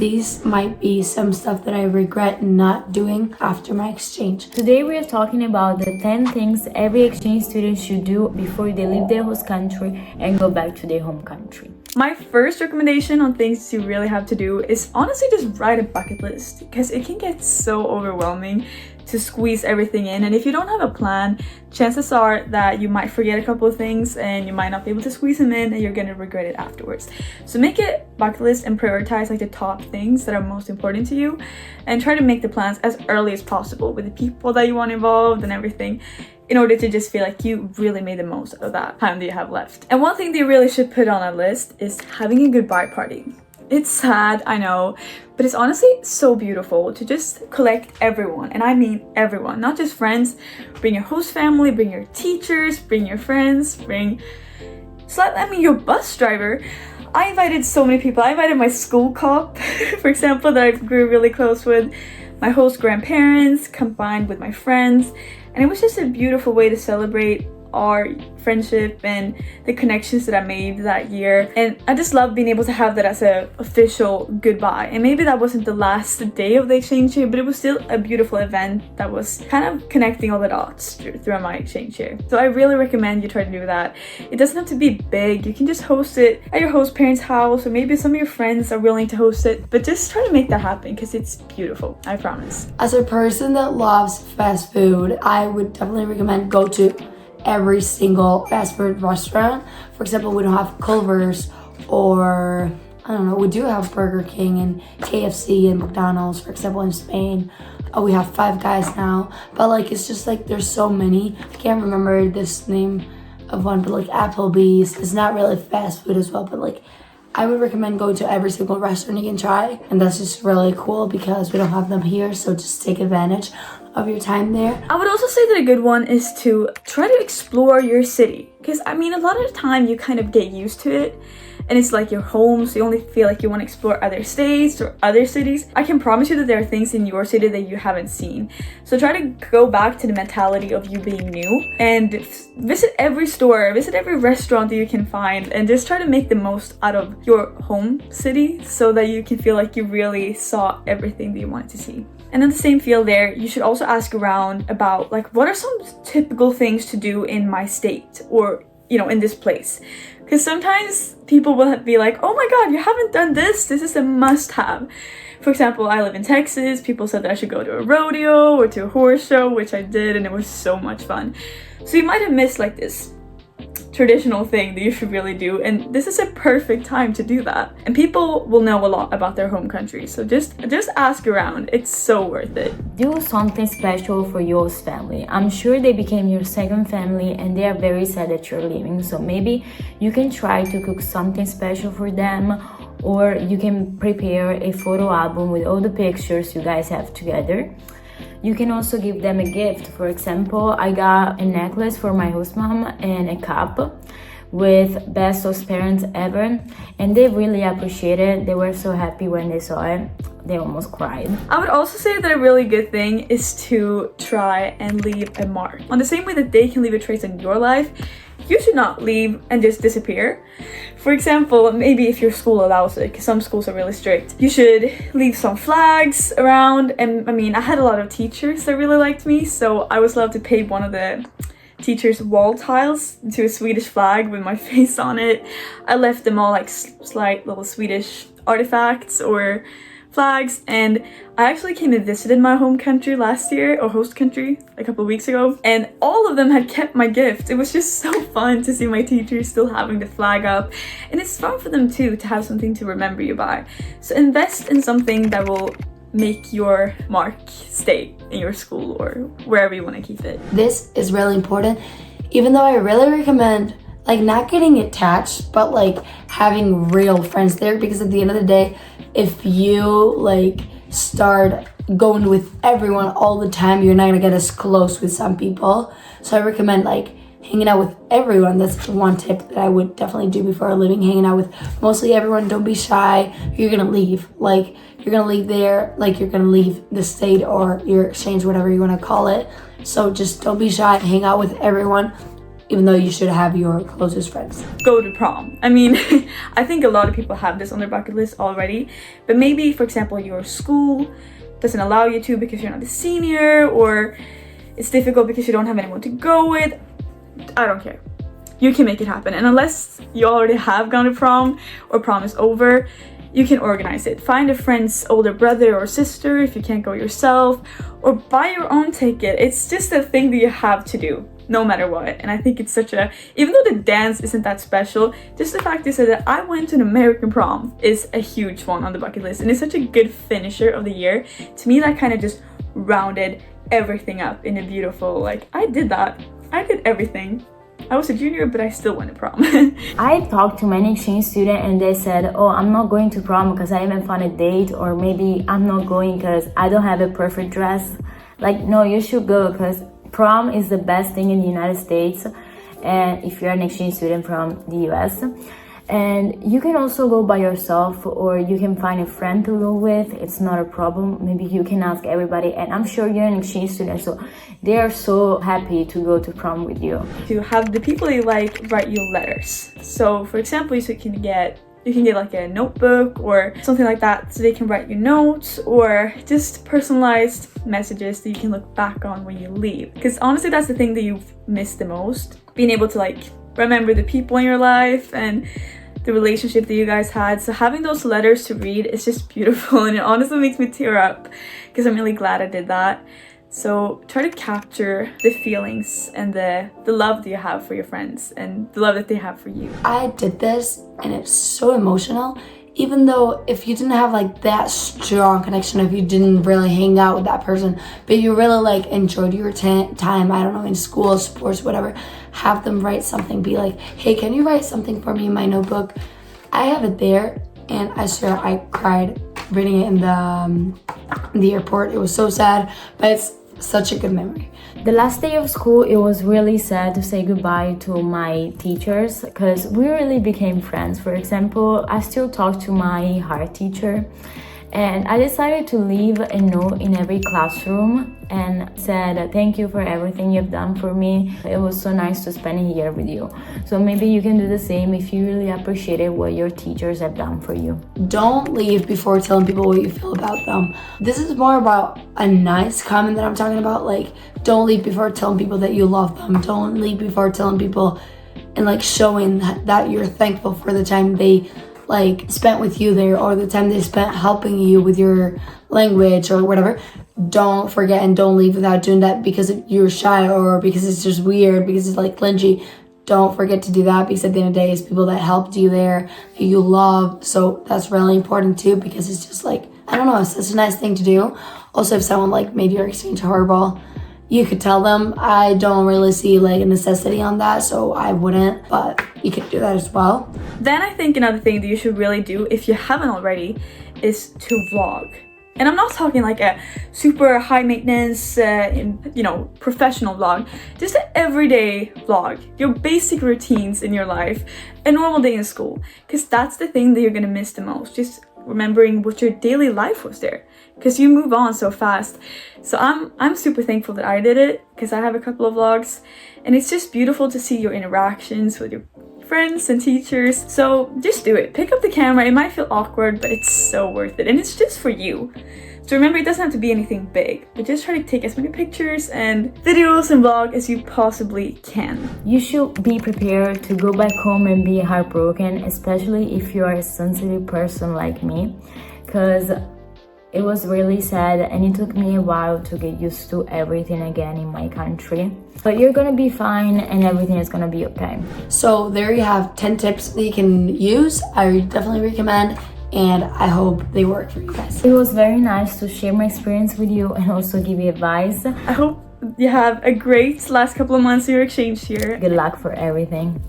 these might be some stuff that I regret not doing after my exchange. Today we are talking about the 10 things every exchange student should do before they leave their host country and go back to their home country. My first recommendation on things you really have to do is honestly just write a bucket list, because it can get so overwhelming to squeeze everything in, and if you don't have a plan, chances are that you might forget a couple of things and you might not be able to squeeze them in and you're gonna regret it afterwards. So make a bucket list and prioritize like the top things that are most important to you, and try to make the plans as early as possible with the people that you want involved and everything, in order to just feel like you really made the most of that time that you have left. And one thing that you really should put on a list is having a goodbye party. It's sad, I know, but it's honestly so beautiful to just collect everyone, and I mean everyone, not just friends. Bring your host family, bring your teachers, bring your friends, your bus driver. I invited so many people. I invited my school cop, for example, that I grew really close with, my host grandparents, combined with my friends, and it was just a beautiful way to celebrate our friendship and the connections that I made that year. And I just love being able to have that as a official goodbye. And maybe that wasn't the last day of the exchange year, but it was still a beautiful event that was kind of connecting all the dots throughout my exchange year. So I really recommend you try to do that. It doesn't have to be big. You can just host it at your host parents' house, or maybe some of your friends are willing to host it, but just try to make that happen, because it's beautiful, I promise. As a person that loves fast food, I would definitely recommend go to every single fast food restaurant. For example, we don't have Culver's, or I don't know, we do have Burger King and KFC and McDonald's, for example, in Spain. We have Five Guys now, but like it's just like there's so many. I can't remember this name of one, but like Applebee's is not really fast food as well, but like I would recommend going to every single restaurant you can try, and that's just really cool because we don't have them here, so just take advantage of your time there. I would also say that a good one is to try to explore your city, because I mean, a lot of the time you kind of get used to it and it's like your home, so you only feel like you want to explore other states or other cities. I can promise you that there are things in your city that you haven't seen, so try to go back to the mentality of you being new and visit every store, visit every restaurant that you can find, and just try to make the most out of your home city so that you can feel like you really saw everything that you wanted to see. And in the same field there, you should also ask around about like, what are some typical things to do in my state, or in this place, because sometimes people will be like, oh my god, you haven't done this is a must-have. For example, I live in Texas. People said that I should go to a rodeo or to a horse show, which I did, and it was so much fun. So you might have missed like this traditional thing that you should really do, and this is a perfect time to do that. And people will know a lot about their home country, so just ask around. It's so worth it. Do something special for your host family. I'm sure they became your second family and they are very sad that you're leaving, so maybe you can try to cook something special for them, or you can prepare a photo album with all the pictures you guys have together. You can also give them a gift. For example, I got a necklace for my host mom and a cup with best host parents ever, and they really appreciate it. They were so happy when they saw it. They almost cried. I would also say that a really good thing is to try and leave a mark. On the same way that they can leave a trace in your life, you should not leave and just disappear. For example, maybe if your school allows it, because some schools are really strict, you should leave some flags around. And I mean, I had a lot of teachers that really liked me, so I was allowed to paint one of the teachers' wall tiles to a Swedish flag with my face on it. I left them all like slight little Swedish artifacts or flags, and I actually came and visited my home country last year, or host country, a couple of weeks ago, and all of them had kept my gift. It was just so fun to see my teachers still having the flag up, and it's fun for them too to have something to remember you by. So invest in something that will make your mark stay in your school or wherever you want to keep it. This is really important, even though I really recommend like not getting attached, but like having real friends there, because at the end of the day, if you like start going with everyone all the time, you're not gonna get as close with some people. So I recommend like hanging out with everyone. That's one tip that I would definitely do before leaving. Hanging out with mostly everyone. Don't be shy. You're gonna leave. Like you're gonna leave there. Like you're gonna leave the state or your exchange, whatever you want to call it. So just don't be shy. Hang out with everyone. even though you should have your closest friends. Go to prom. I mean, I think a lot of people have this on their bucket list already, but maybe, for example, your school doesn't allow you to because you're not a senior, or it's difficult because you don't have anyone to go with. I don't care. You can make it happen. And unless you already have gone to prom or prom is over, you can organize it. Find a friend's older brother or sister if you can't go yourself, or buy your own ticket. It's just a thing that you have to do no matter what. And I think it's such a, even though the dance isn't that special, just the fact is that I went to an American prom is a huge one on the bucket list, and it's such a good finisher of the year. To me, that kind of just rounded everything up in a beautiful, like, I did that. I did everything. I was a junior, but I still went to prom. I talked to many exchange students and they said, oh, I'm not going to prom because I haven't found a date, or maybe I'm not going because I don't have a perfect dress. Like, no, you should go, because prom is the best thing in the United States, and if you're an exchange student from the US. And you can also go by yourself, or you can find a friend to go with. It's not a problem. Maybe you can ask everybody, and I'm sure you're an exchange student, so they are so happy to go to prom with you. To have the people you like write you letters. So for example, you can get like a notebook or something like that, so they can write you notes, or just personalized messages that you can look back on when you leave. Because honestly, that's the thing that you've missed the most. Being able to like remember the people in your life and the relationship that you guys had. So having those letters to read is just beautiful, and it honestly makes me tear up because I'm really glad I did that. So try to capture the feelings and the love that you have for your friends and the love that they have for you. I did this and it's so emotional, even though if you didn't have like that strong connection, if you didn't really hang out with that person, but you really like enjoyed your time, I don't know, in school, sports, whatever, have them write something. Be like, hey, can you write something for me in my notebook? I have it there, and I swear I cried reading it in the airport. It was so sad, but it's such a good memory. The last day of school, it was really sad to say goodbye to my teachers, because we really became friends. For example, I still talk to my art teacher, and I decided to leave a note in every classroom and said, thank you for everything you've done for me. It was so nice to spend a year with you. So maybe you can do the same if you really appreciated what your teachers have done for you. Don't leave before telling people what you feel about them. This is more about a nice comment that I'm talking about. Like, don't leave before telling people that you love them. Don't leave before telling people and like showing that you're thankful for the time they like spent with you there, or the time they spent helping you with your language or whatever. Don't forget, and don't leave without doing that because you're shy, or because it's just weird, because it's like clingy. Don't forget to do that, because at the end of the day, it's people that helped you there, that you love. So that's really important too, because it's just like, I don't know, it's such a nice thing to do. Also, if someone like made your exchange horrible, you could tell them. I don't really see like a necessity on that, so I wouldn't, but you could do that as well. Then I think another thing that you should really do, if you haven't already, is to vlog. And I'm not talking like a super high maintenance, professional vlog. Just an everyday vlog, your basic routines in your life, a normal day in school. Because that's the thing that you're gonna miss the most. Just remembering what your daily life was there, because you move on so fast. So I'm super thankful that I did it, because I have a couple of vlogs, and it's just beautiful to see your interactions with your friends and teachers. So just do it. Pick up the camera. It might feel awkward, but it's so worth it, and it's just for you. So remember, it doesn't have to be anything big, but just try to take as many pictures and videos and vlog as you possibly can. You should be prepared to go back home and be heartbroken, especially if you are a sensitive person like me, because it was really sad and it took me a while to get used to everything again in my country. But you're gonna be fine and everything is gonna be okay. So there you have 10 tips that you can use. I definitely recommend, and I hope they work for you guys. It was very nice to share my experience with you and also give you advice. I hope you have a great last couple of months of your exchange here. Good luck for everything.